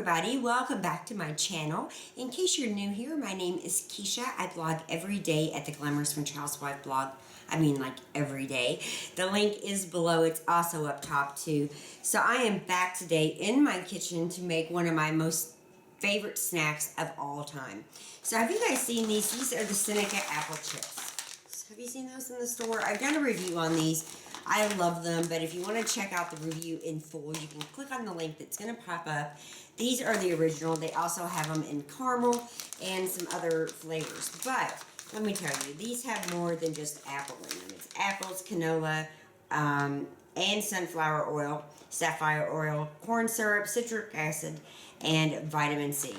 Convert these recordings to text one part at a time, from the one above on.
everybody, welcome back to my channel. In case you're new here, my name is Kisha. I blog every day at the Glamorous French Housewife blog. I mean, like every day. The link is below. It's also up top too. So I am back today in my kitchen to make one of my most favorite snacks of all time. So have you guys seen these? These are the Seneca apple chips. So have you seen those in the store? I've done a review on these. I love them, but if you want to check out the review in full, you can click on the link that's going to pop up. These are the original. They also have them in caramel and some other flavors. But let me tell you, these have more than just apple in them. It's apples, canola, and sunflower oil, sapphire oil, corn syrup, citric acid, and vitamin C.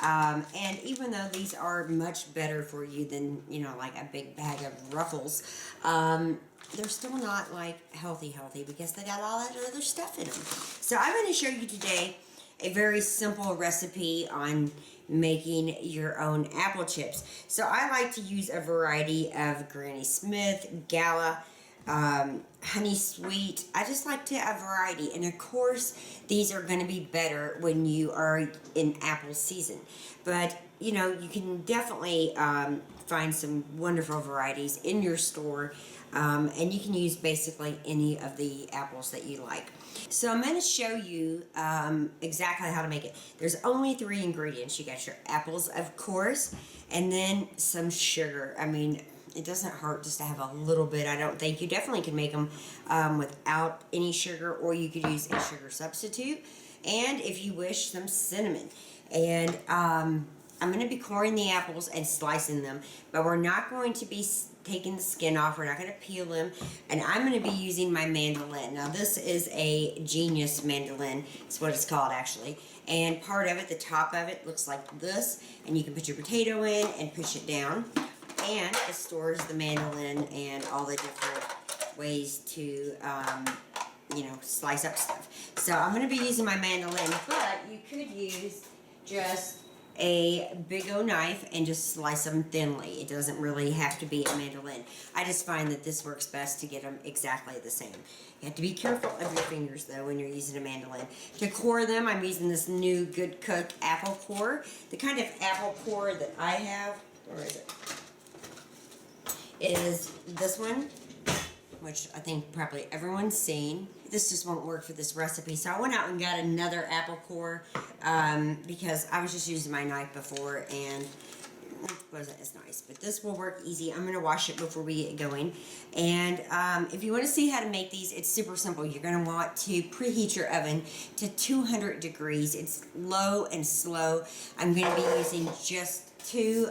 And even though these are much better for you than, you know, like a big bag of Ruffles, they're still not like healthy because they got all that other stuff in them. So I'm going to show you today a very simple recipe on making your own apple chips. So I like to use a variety of Granny Smith, Gala, honey sweet. I just like to have variety, and of course these are going to be better when you are in apple season, but you know, you can definitely find some wonderful varieties in your store, and you can use basically any of the apples that you like. So I'm going to show you exactly how to make it. There's only 3 ingredients. You got your apples, of course, and then some sugar. I mean, it doesn't hurt just to have a little bit, I don't think. You definitely can make them without any sugar, or you could use a sugar substitute. And if you wish, some cinnamon. And I'm going to be coring the apples and slicing them, but we're not going to be taking the skin off. We're not going to peel them. And I'm going to be using my mandolin. Now, this is a Genius mandolin. It's what it's called, actually. And part of it, the top of it, looks like this. And you can put your potato in and push it down. And it stores the mandolin and all the different ways to, you know, slice up stuff. So I'm going to be using my mandolin, but you could use just a big old knife and just slice them thinly. It doesn't really have to be a mandolin. I just find that this works best to get them exactly the same. You have to be careful of your fingers though when you're using a mandolin. To core them, I'm using this new Good Cook apple core. The kind of apple core that I have, where is it? Is this one, which I think probably everyone's seen. This just won't work for this recipe, so I went out and got another apple core because I was just using my knife before and it wasn't as nice. But this will work easy. I'm going to wash it before we get going. And if you want to see how to make these, it's super simple. You're going to want to preheat your oven to 200 degrees. It's low and slow. I'm going to be using just 2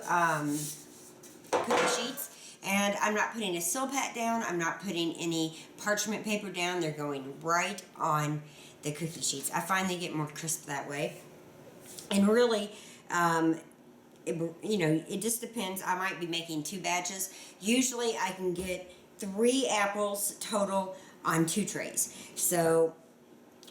cookie sheets. And I'm not putting a silpat down. I'm not putting any parchment paper down. They're going right on the cookie sheets. I find they get more crisp that way. And really, you know, it just depends. I might be making 2 batches. Usually I can get 3 apples total on 2 trays. So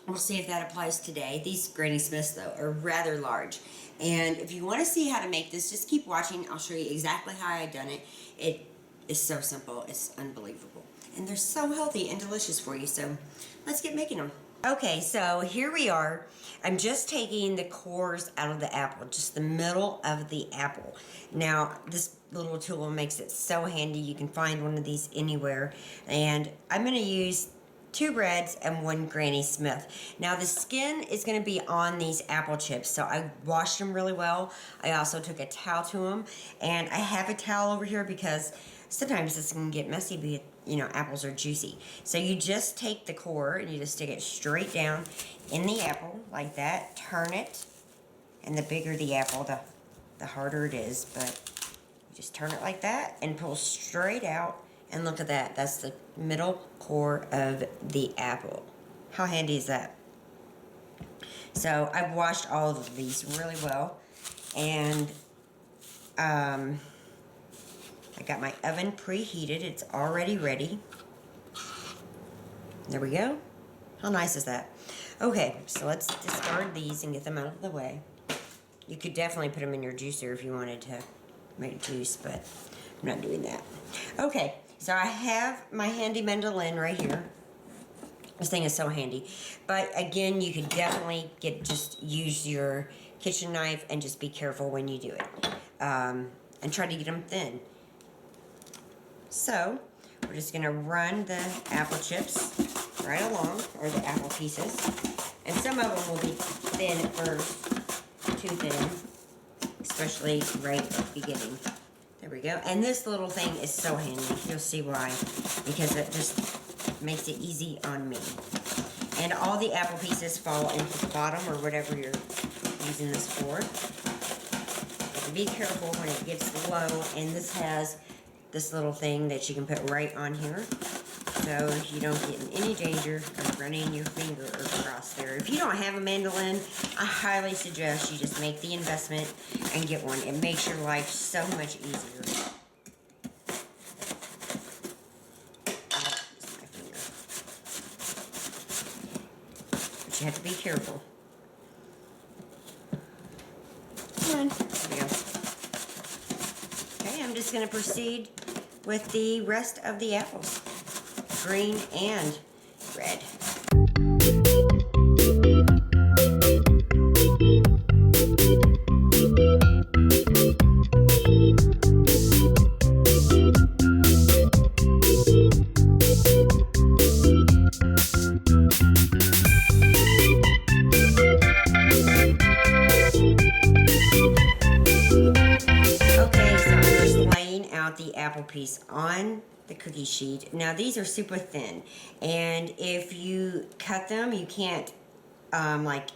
we'll see if that applies today. These Granny Smiths, though, are rather large. And if you want to see how to make this, just keep watching. I'll show you exactly how I done it. It is so simple. It's unbelievable. And they're so healthy and delicious for you. So let's get making them. Okay, so here we are. I'm just taking the cores out of the apple, just the middle of the apple. Now, this little tool makes it so handy. You can find one of these anywhere. And I'm going to use 2 breads and 1 Granny Smith. Now the skin is going to be on these apple chips, so I washed them really well. I also took a towel to them, and I have a towel over here because sometimes this can get messy, but you know, apples are juicy. So you just take the core and you just stick it straight down in the apple like that. Turn it, and the bigger the apple, the harder it is, but you just turn it like that and pull straight out. And look at that. That's the middle core of the apple. How handy is that? So I've washed all of these really well. And I got my oven preheated. It's already ready. There we go. How nice is that? Okay, so let's discard these and get them out of the way. You could definitely put them in your juicer if you wanted to make juice, but I'm not doing that. Okay. So I have my handy mandolin right here. This thing is so handy. But again, you could definitely use your kitchen knife and just be careful when you do it. And try to get them thin. So, we're just going to run the apple chips right along, or the apple pieces. And some of them will be thin at first, too thin, especially right at the beginning. There we go. And this little thing is so handy. You'll see why. Because it just makes it easy on me. And all the apple pieces fall into the bottom, or whatever you're using this for. But be careful when it gets low. And this has this little thing that you can put right on here. So you don't get in any danger of running your finger across there. If you don't have a mandolin, I highly suggest you just make the investment and get one. It makes your life so much easier. But you have to be careful. Come on. There we go. Okay, I'm just going to proceed with the rest of the apples. Green and red. Okay, so I'm just laying out the apple piece on the cookie sheet. Now these are super thin, and if you cut them, you can't like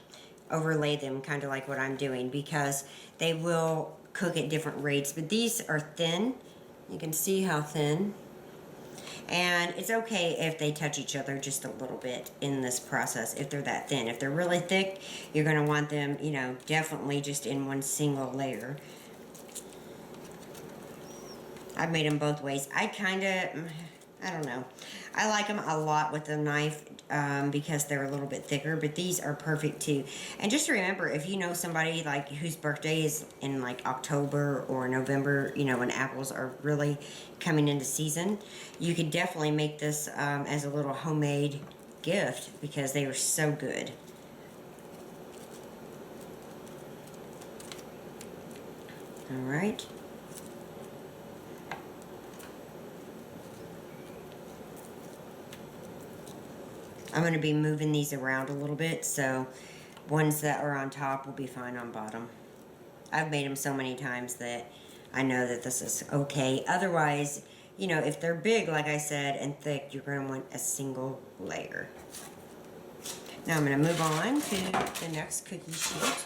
overlay them, kind of like what I'm doing, because they will cook at different rates. But these are thin. You can see how thin, and it's okay if they touch each other just a little bit in this process, if they're that thin. If they're really thick, you're going to want them, you know, definitely just in one single layer. I've made them both ways. I don't know. I like them a lot with the knife because they're a little bit thicker, but these are perfect too. And just remember, if you know somebody like whose birthday is in like October or November, you know, when apples are really coming into season, you could definitely make this as a little homemade gift because they are so good. All right. I'm going to be moving these around a little bit, so ones that are on top will be fine on bottom. I've made them so many times that I know that this is okay. Otherwise, you know, if they're big, like I said, and thick, you're going to want a single layer. Now I'm going to move on to the next cookie sheet.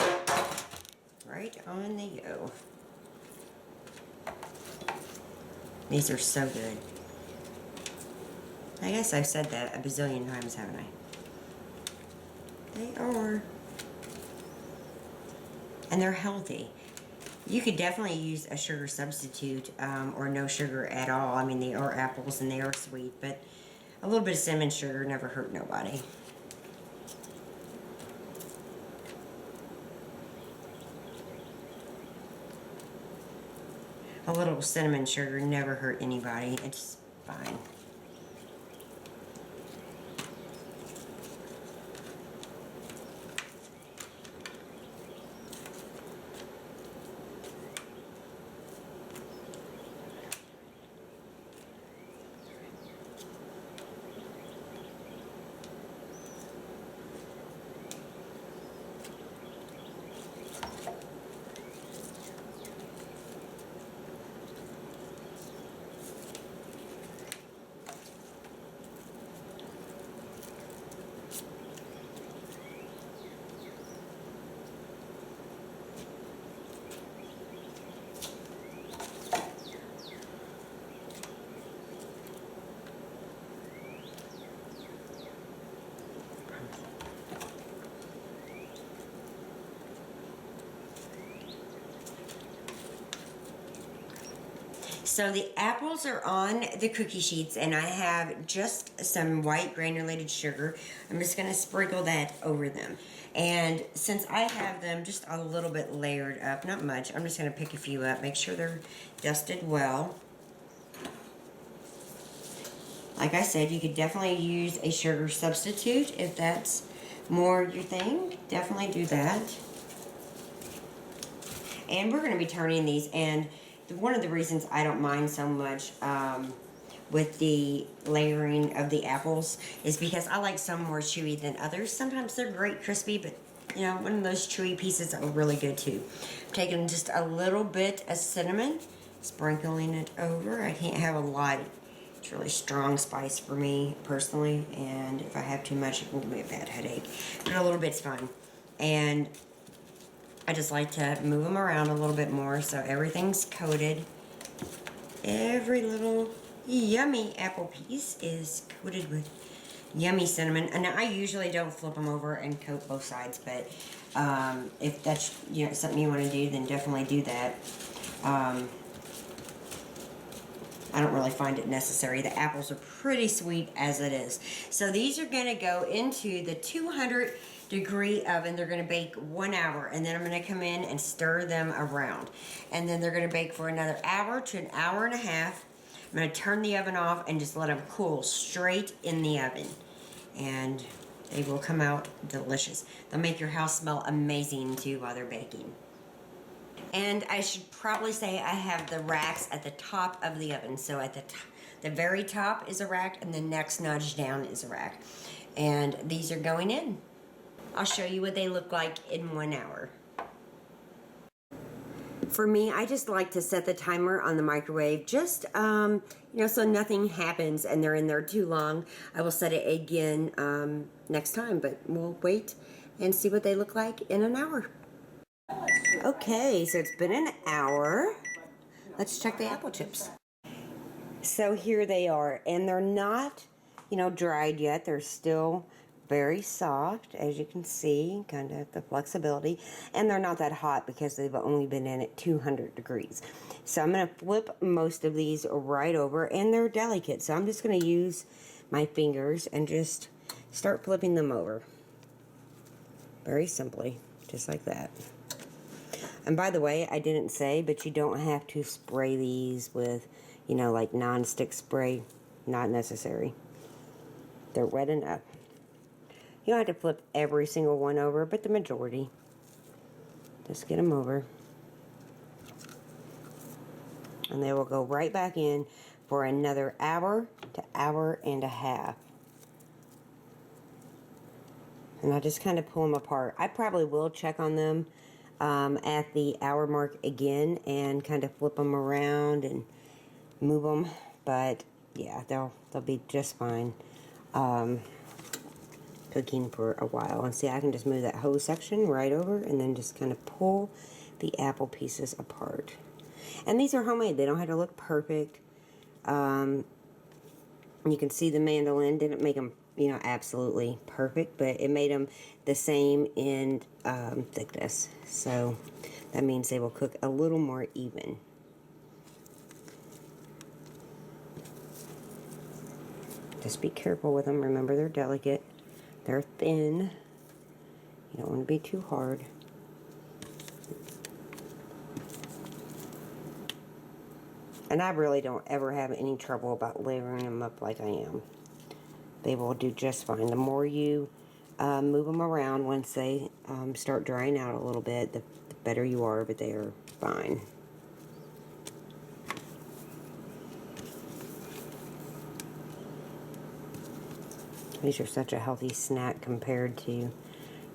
Right on the go. These are so good. I guess I've said that a bazillion times, haven't I? They are. And they're healthy. You could definitely use a sugar substitute or no sugar at all. I mean, they are apples and they are sweet, but a little bit of cinnamon sugar never hurt nobody. A little cinnamon sugar never hurt anybody. It's fine. So the apples are on the cookie sheets, and I have just some white granulated sugar. I'm just going to sprinkle that over them. And since I have them just a little bit layered up, not much, I'm just going to pick a few up, make sure they're dusted well. Like I said, you could definitely use a sugar substitute if that's more your thing. Definitely do that. And we're going to be turning these, and one of the reasons I don't mind so much with the layering of the apples is because I like some more chewy than others. Sometimes they're great crispy, but you know, one of those chewy pieces are really good too. I'm taking just a little bit of cinnamon, sprinkling it over. I can't have a lot. It's really strong spice for me personally, and if I have too much, it will give me a bad headache. But a little bit's fine. And I just like to move them around a little bit more so everything's coated. Every little yummy apple piece is coated with yummy cinnamon. And I usually don't flip them over and coat both sides, but if that's, you know, something you want to do, then definitely do that. I don't really find it necessary. The apples are pretty sweet as it is. So these are going to go into the 200-degree oven. They're going to bake 1 hour, and then I'm going to come in and stir them around. And then they're going to bake for another hour to an hour and a half. I'm going to turn the oven off and just let them cool straight in the oven. And they will come out delicious. They'll make your house smell amazing too while they're baking. And I should probably say I have the racks at the top of the oven. So at the very top is a rack, and the next nudge down is a rack. And these are going in. I'll show you what they look like in 1 hour. For me, I just like to set the timer on the microwave just, you know, so nothing happens and they're in there too long. I will set it again next time, but we'll wait and see what they look like in an hour. Okay, so it's been an hour. Let's check the apple chips. So here they are, and they're not, you know, dried yet. They're still very soft, as you can see, kind of the flexibility. And they're not that hot because they've only been in at 200 degrees. So I'm going to flip most of these right over, and they're delicate. So I'm just going to use my fingers and just start flipping them over. Very simply, just like that. And by the way, I didn't say, but you don't have to spray these with, you know, like non-stick spray. Not necessary. They're wet enough. You don't have to flip every single one over, but the majority. Just get them over. And they will go right back in for another hour to hour and a half. And I just kind of pull them apart. I probably will check on them at the hour mark again and kind of flip them around and move them, but yeah, they'll be just fine cooking for a while. And see, I can just move that whole section right over and then just kind of pull the apple pieces apart. And these are homemade. They don't have to look perfect. You can see the mandolin didn't make them, you know, absolutely perfect, but it made them the same in thickness. So that means they will cook a little more even. Just be careful with them. Remember, they're delicate. They're thin. You don't want to be too hard. And I really don't ever have any trouble about layering them up like I am. They will do just fine. The more you move them around, once they start drying out a little bit, the better you are, but they are fine. These are such a healthy snack compared to, you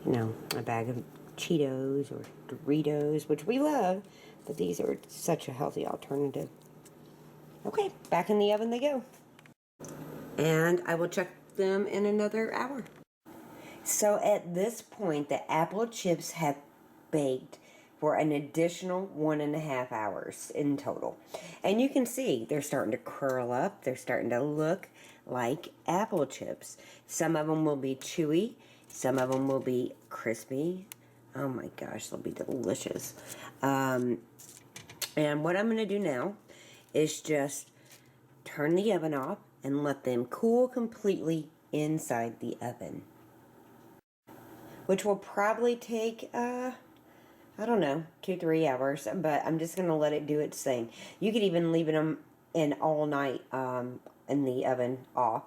know, a bag of Cheetos or Doritos, which we love, but these are such a healthy alternative. Okay, back in the oven they go. And I will check them in another hour. So at this point, the apple chips have baked for an additional 1.5 hours in total. And you can see they're starting to curl up. They're starting to look like apple chips. Some of them will be chewy. Some of them will be crispy. Oh my gosh, they'll be delicious. And what I'm going to do now is just turn the oven off and let them cool completely inside the oven. Which will probably take, I don't know, 2-3 hours, but I'm just going to let it do its thing. You could even leave them in all night in the oven off,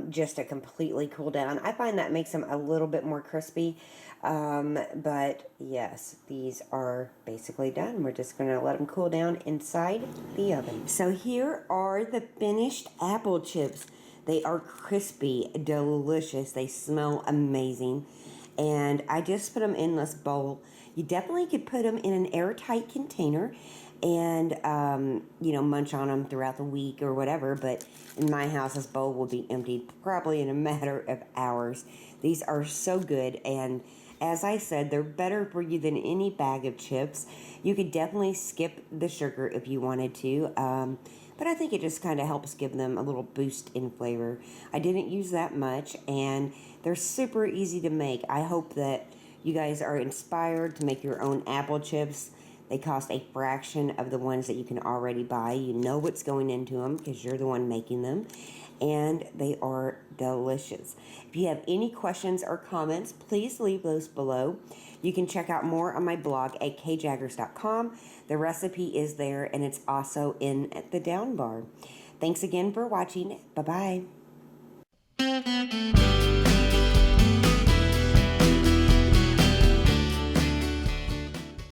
just to completely cool down. I find that makes them a little bit more crispy. But yes, these are basically done. We're just going to let them cool down inside the oven. So here are the finished apple chips. They are crispy, delicious. They smell amazing. And I just put them in this bowl. You definitely could put them in an airtight container and, you know, munch on them throughout the week or whatever. But in my house, this bowl will be emptied probably in a matter of hours. These are so good, and as I said, they're better for you than any bag of chips. You could definitely skip the sugar if you wanted to, but I think it just kind of helps give them a little boost in flavor. I didn't use that much, and they're super easy to make. I hope that you guys are inspired to make your own apple chips. They cost a fraction of the ones that you can already buy. You know what's going into them because you're the one making them. And they are delicious. If you have any questions or comments, please leave those below. You can check out more on my blog at kjaggers.com. The recipe is there, and it's also in the down bar. Thanks again for watching. Bye-bye.